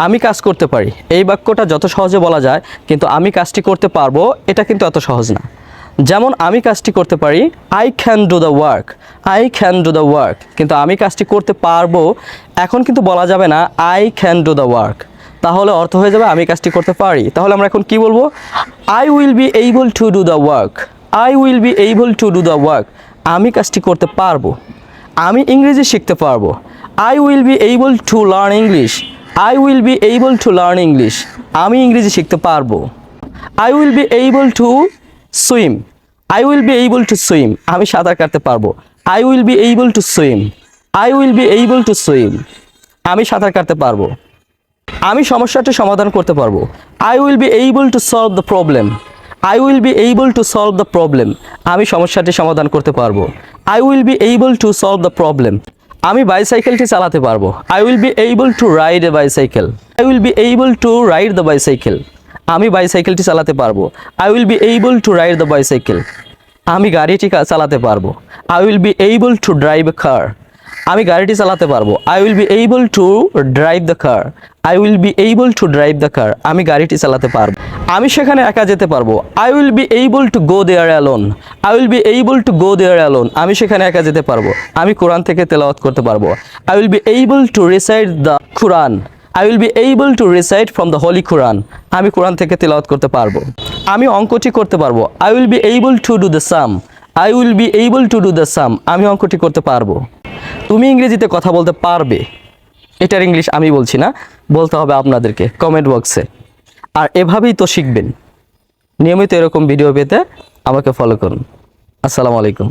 আমি কাজ করতে পারি, এই বাক্যটা যত সহজে বলা যায়, কিন্তু আমি কাজটি করতে পারবো এটা কিন্তু এত সহজ না। যেমন আমি কাজটি করতে পারি, I can do the work, I can do the work, কিন্তু আমি কাজটি করতে পারবো এখন কিন্তু বলা যাবে না I can do the work, তাহলে অর্থ হয়ে যাবে আমি কাজটি করতে পারি। তাহলে আমরা এখন কি বলবো? I will be able to do the work, I will be able to do the work, আমি কাজটি করতে পারবো। আমি ইংরেজি শিখতে পারবো, I will be able to learn English, I will be able to learn English, আমি ইংরেজি শিখতে পারবো। I will be able to swim, I will be able to swim, আমি সাঁতার কাটতে পারবো। I will be able to swim, I will be able to swim, আমি সাঁতার কাটতে পারবো। আমি সমস্যাটি সমাধান করতে পারবো, I will be able to solve the problem, I will be able to solve the problem, আমি সমস্যাটি সমাধান করতে পারবো। I will be able to solve the problem, আমি বাইসাইকেলটি চালাতে পারবো। I will be able to ride A bicycle, I will be able two ride the bicycle, আমি বাইসাইকেলটি চালাতে পারবো। I will be able two ride the bicycle, আমি গাড়িটি চালাতে পারবো। I will be able to drive a car, আমি গাড়িটি চালাতে পারবো। I will be able to drive the car, I will be able to drive the car, আমি গাড়িটি চালাতে পারবো। আমি সেখানে একা যেতে পারবো। I will be able to go there alone, I will be able to go there alone, আমি সেখানে একা যেতে পারবো। আমি কোরআন থেকে তেলাওয়াত করতে পারবো। I will be able to recite the Quran, I will be able to recite from the holy Quran, আমি কোরআন থেকে তেলাওয়াত করতে পারবো। আমি অঙ্কটি করতে পারবো। I will be able to do the sum, I will be able to do the sum, আমি অঙ্কটি করতে পারবো। তুমি ইংরেজিতে কথা বলতে পারবে, এটার ইংলিশ আমি বলছি না, বলতে হবে আপনাদেরকে কমেন্ট বক্সে। আর এভাবেই তো শিখবেন। নিয়মিত এরকম ভিডিও পেতে আমাকে ফলো করুন। আসসালামু আলাইকুম।